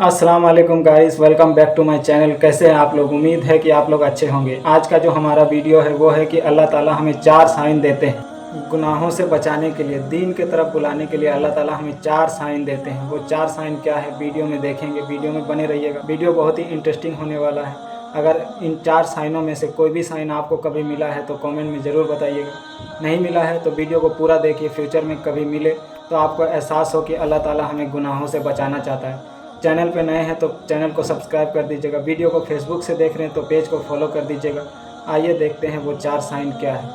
अस्सलाम वालेकुम guys, welcome back to my channel. कैसे हैं आप लोग? उम्मीद है कि आप लोग अच्छे होंगे। आज का जो हमारा वीडियो है वो है कि अल्लाह ताला हमें 4 साइन देते हैं गुनाहों से बचाने के लिए, दीन की तरफ बुलाने के लिए। अल्लाह ताला हमें 4 साइन देते हैं। वो 4 साइन क्या है वीडियो में देखेंगे, वीडियो में बने रहिएगा। वीडियो बहुत ही इंटरेस्टिंग होने वाला है। अगर इन 4 साइनों में से कोई भी साइन आपको कभी मिला है तो कमेंट में ज़रूर बताइएगा। नहीं मिला है तो वीडियो को पूरा देखिए, फ्यूचर में कभी मिले तो आपको एहसास हो कि अल्लाह ताला हमें गुनाहों से बचाना चाहता है। चैनल पे नए हैं तो चैनल को सब्सक्राइब कर दीजिएगा। वीडियो को फेसबुक से देख रहे हैं तो पेज को फॉलो कर दीजिएगा। आइए देखते हैं वो 4 साइन क्या है।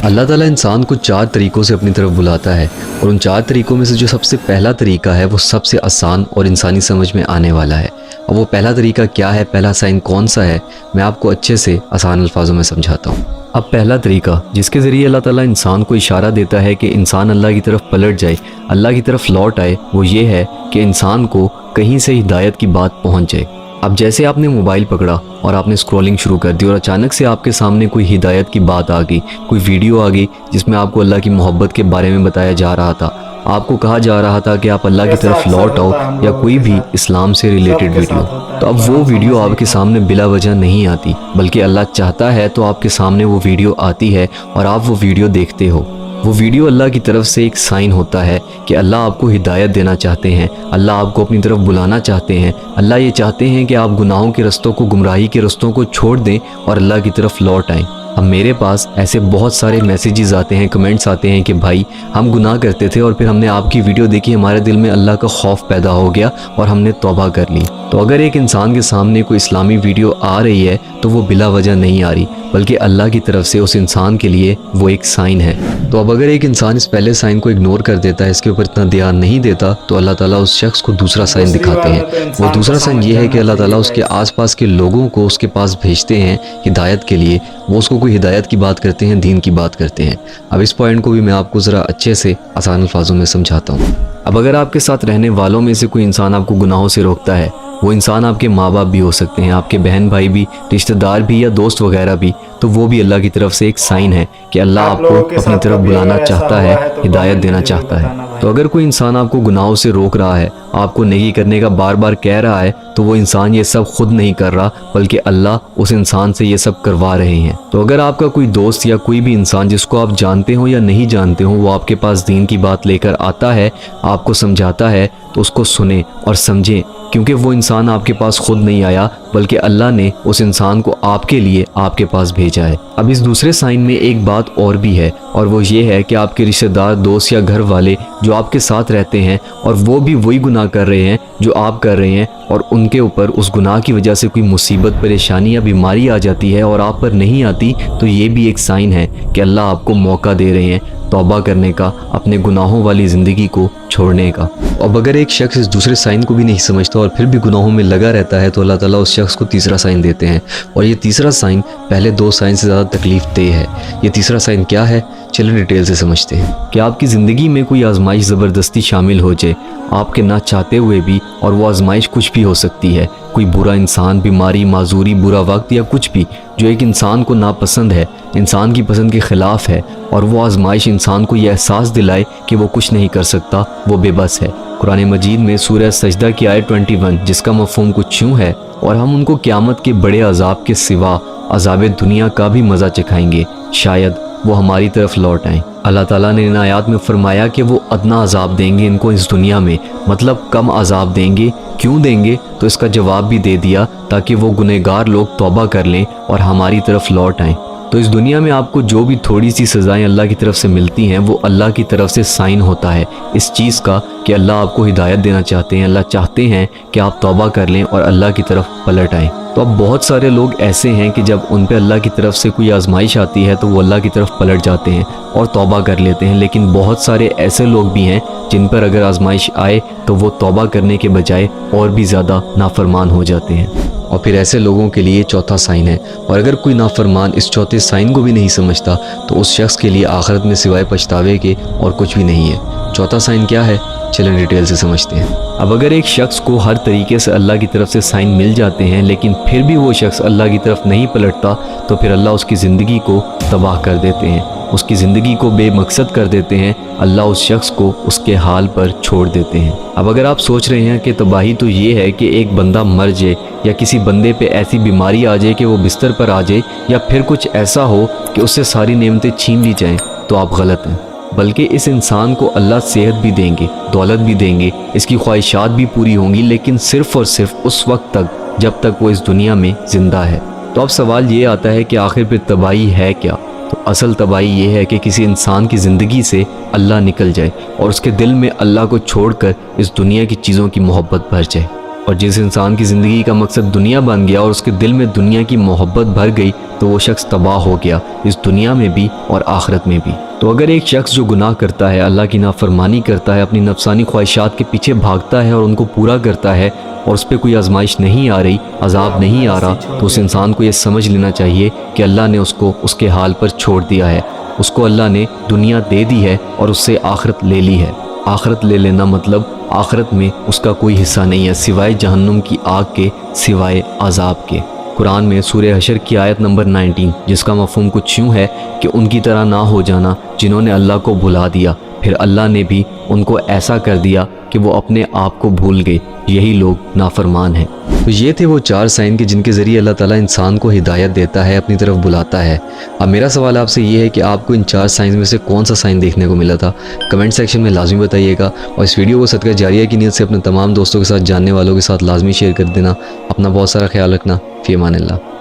अल्लाह ताला इंसान को 4 तरीक़ों से अपनी तरफ बुलाता है और उन 4 तरीक़ों में से जो सबसे पहला तरीका है वो सबसे आसान और इंसानी समझ में आने वाला है। और वो पहला तरीका क्या है, पहला साइन कौन सा है, मैं आपको अच्छे से आसान अल्फाजों में समझाता हूँ। अब पहला तरीका जिसके ज़रिए अल्लाह ताला इंसान को इशारा देता है कि इंसान अल्लाह की तरफ पलट जाए, अल्लाह की तरफ लौट आए, वो ये है कि इंसान को कहीं से हिदायत की बात पहुँच जाए। अब जैसे आपने मोबाइल पकड़ा और आपने स्क्रॉलिंग शुरू कर दी और अचानक से आपके सामने कोई हिदायत की बात आ गई, कोई वीडियो आ गई जिसमें आपको अल्लाह की मोहब्बत के बारे में बताया जा रहा था, आपको कहा जा रहा था कि आप अल्लाह की तरफ लौट आओ, या कोई भी इस्लाम से रिलेटेड वीडियो, तो अब वो वीडियो आपके सामने बिला वजह नहीं आती, बल्कि अल्लाह चाहता है तो आपके सामने वो वीडियो आती है और आप वो वीडियो देखते हो। वो वीडियो अल्लाह की तरफ से एक साइन होता है कि अल्लाह आपको हिदायत देना चाहते हैं, अल्लाह आपको अपनी तरफ बुलाना चाहते हैं। अल्लाह ये चाहते हैं कि आप गुनाहों के रस्तों को, गुमराही के रस्तों को छोड़ दें और अल्लाह की तरफ लौट आएँ। अब मेरे पास ऐसे बहुत सारे मैसेजेस आते हैं, कमेंट्स आते हैं कि भाई हम गुनाह करते थे और फिर हमने आपकी वीडियो देखी, हमारे दिल में अल्लाह का खौफ पैदा हो गया और हमने तौबा कर ली। तो अगर एक इंसान के सामने कोई इस्लामी वीडियो आ रही है तो वो बिला वजह नहीं आ रही, बल्कि अल्लाह की तरफ से उस इंसान के लिए वो एक साइन है। तो अब अगर एक इंसान इस पहले साइन को इग्नोर कर देता है, इसके ऊपर इतना ध्यान नहीं देता, तो अल्लाह ताला उस शख्स को दूसरा साइन दिखाते हैं। वो दूसरा साइन ये है कि अल्लाह ताला उसके आसपास के लोगों को उसके पास भेजते हैं हिदायत के लिए। वो उसको कोई हिदायत की बात करते हैं, दीन की बात करते हैं। अब इस पॉइंट को भी मैं आपको ज़रा अच्छे से आसान अल्फाजों में समझाता हूँ। अब अगर आपके साथ रहने वालों में से कोई इंसान आपको गुनाहों से रोकता है, वो इंसान आपके माँ बाप भी हो सकते हैं, आपके बहन भाई भी, रिश्तेदार भी, या दोस्त वगैरह भी, तो वो भी अल्लाह की तरफ से एक साइन है कि अल्लाह आपको अपनी तरफ बुलाना चाहता है, हिदायत देना चाहता है। तो अगर कोई इंसान आपको गुनाहों से रोक रहा है, आपको नेकी करने का बार बार कह रहा है, तो वो इंसान ये सब खुद नहीं कर रहा, बल्कि अल्लाह उस इंसान से ये सब करवा रहे हैं। तो अगर आपका कोई दोस्त या कोई भी इंसान जिसको आप जानते हो या नहीं जानते हो, वो आपके पास दीन की बात लेकर आता है, आपको समझाता है, तो उसको सुने और समझें, क्योंकि वो इंसान आपके पास खुद नहीं आया, बल्कि अल्लाह ने उस इंसान को आपके लिए आपके पास भेजा है। अब इस दूसरे साइन में एक बात और भी है, और वो ये है कि आपके रिश्तेदार, दोस्त या घर वाले जो आपके साथ रहते हैं और वो भी वही गुनाह कर रहे हैं जो आप कर रहे हैं, और उनके ऊपर उस गुनाह की वजह से कोई मुसीबत, परेशानी या बीमारी आ जाती है और आप पर नहीं आती, तो ये भी एक साइन है कि अल्लाह आपको मौका दे रहे हैं तौबा करने का, अपने गुनाहों वाली ज़िंदगी को छोड़ने का। अब अगर एक शख्स इस दूसरे साइन को भी नहीं समझता और फिर भी गुनाहों में लगा रहता है, तो अल्लाह ताला उस शख्स को तीसरा साइन देते हैं, और ये तीसरा साइन पहले 2 साइन से ज़्यादा तकलीफ देह है। ये तीसरा साइन क्या है, चलिए डिटेल से समझते हैं। कि आपकी ज़िंदगी में कोई आजमाइश ज़बरदस्ती शामिल हो जाए, आपके ना चाहते हुए भी, और वो आजमाइश कुछ भी हो सकती है, कोई बुरा इंसान, बीमारी, माजूरी, बुरा वक्त, या कुछ भी जो एक इंसान को नापसंद है, इंसान की पसंद के ख़िलाफ़ है, और वो आजमाइश इंसान को यह एहसास दिलाए कि वो कुछ नहीं कर सकता, वो बेबस है। कुरान मजीद में सूरह सजदा की आयत 21, जिसका मफ़हूम कुछ यूँ है, और हम उनको क़यामत के बड़े अजाब के सिवा अजाब दुनिया का भी मज़ा चखाएंगे, शायद वो हमारी तरफ लौट आएँ। अल्लाह ताला ने इन आयात में फरमाया कि वो अदना अजाब देंगे इनको इस दुनिया में, मतलब कम अजाब देंगे। क्यों देंगे, तो इसका जवाब भी दे दिया, ताकि वो गुनहगार लोग तौबा कर लें और हमारी तरफ लौट आएँ। तो इस दुनिया में आपको जो भी थोड़ी सी सज़ाएं अल्लाह की तरफ से मिलती हैं, वो अल्लाह की तरफ से साइन होता है इस चीज़ का कि अल्लाह आपको हिदायत देना चाहते हैं, अल्लाह चाहते हैं कि आप तौबा कर लें और अल्लाह की तरफ पलट आएँ। तो अब बहुत सारे लोग ऐसे हैं कि जब उन पे अल्लाह की तरफ से कोई आजमाइश आती है तो वो अल्लाह की तरफ पलट जाते हैं और तौबा कर लेते हैं, लेकिन बहुत सारे ऐसे लोग भी हैं जिन पर अगर आजमाइश आए तो वो तौबा करने के बजाय और भी ज़्यादा नाफरमान हो जाते हैं। और फिर ऐसे लोगों के लिए चौथा साइन है, और अगर कोई नाफरमान इस चौथे साइन को भी नहीं समझता, तो उस शख्स के लिए आखिरत में सिवाय पछतावे के और कुछ भी नहीं है। चौथा साइन क्या है, चलें डिटेल से समझते हैं। अब अगर एक शख्स को हर तरीके से अल्लाह की तरफ से साइन मिल जाते हैं, लेकिन फिर भी वो शख्स अल्लाह की तरफ नहीं पलटता, तो फिर अल्लाह उसकी ज़िंदगी को तबाह कर देते हैं। اس کی زندگی کو بے مقصد کر دیتے ہیں، اللہ اس شخص کو اس کے حال پر چھوڑ دیتے ہیں۔ اب اگر آپ سوچ رہے ہیں کہ تباہی تو یہ ہے کہ ایک بندہ مر جائے یا کسی بندے پہ ایسی بیماری آ جائے کہ وہ بستر پر آ جائے، یا پھر کچھ ایسا ہو کہ اس سے ساری نعمتیں چھین لی جائیں، تو آپ غلط ہیں۔ بلکہ اس انسان کو اللہ صحت بھی دیں گے، دولت بھی دیں گے، اس کی خواہشات بھی پوری ہوں گی، لیکن صرف اور صرف اس وقت تک جب تک وہ اس دنیا میں زندہ ہے۔ تو اب سوال یہ آتا ہے کہ آخر پھر تباہی ہے کیا؟ تو اصل تباہی یہ ہے کہ کسی انسان کی زندگی سے اللہ نکل جائے اور اس کے دل میں اللہ کو چھوڑ کر اس دنیا کی چیزوں کی محبت بھر جائے۔ اور جس انسان کی زندگی کا مقصد دنیا بن گیا اور اس کے دل میں دنیا کی محبت بھر گئی، تو وہ شخص تباہ ہو گیا، اس دنیا میں بھی اور آخرت میں بھی۔ تو اگر ایک شخص جو گناہ کرتا ہے، اللہ کی نافرمانی کرتا ہے، اپنی نفسانی خواہشات کے پیچھے بھاگتا ہے اور ان کو پورا کرتا ہے، اور اس پہ کوئی آزمائش نہیں آ رہی، عذاب نہیں آ رہا، تو اس انسان کو یہ سمجھ لینا چاہیے کہ اللہ نے اس کو اس کے حال پر چھوڑ دیا ہے۔ اس کو اللہ نے دنیا دے دی ہے اور اس سے آخرت لے لی ہے۔ آخرت لے لینا مطلب آخرت میں اس کا کوئی حصہ نہیں ہے سوائے جہنم کی آگ کے، سوائے عذاب کے۔ قرآن میں سورہ حشر کی آیت نمبر 19، جس کا مفہوم کچھ یوں ہے کہ ان کی طرح نہ ہو جانا جنہوں نے اللہ کو بھلا دیا، پھر اللہ نے بھی ان کو ایسا کر دیا کہ وہ اپنے آپ کو بھول گئے، یہی لوگ نافرمان ہیں۔ تو یہ تھے وہ 4 سائن کہ جن کے ذریعے اللہ تعالیٰ انسان کو ہدایت دیتا ہے، اپنی طرف بلاتا ہے۔ اب میرا سوال آپ سے یہ ہے کہ آپ کو ان 4 سائنز میں سے کون سا سائن دیکھنے کو ملا تھا؟ کمنٹ سیکشن میں لازمی بتائیے گا، اور اس ویڈیو کو صدقہ جاریہ کی نیت سے اپنے تمام دوستوں کے ساتھ، جاننے والوں کے ساتھ لازمی شیئر کر دینا۔ اپنا بہت سارا خیال رکھنا۔ فی امان اللہ۔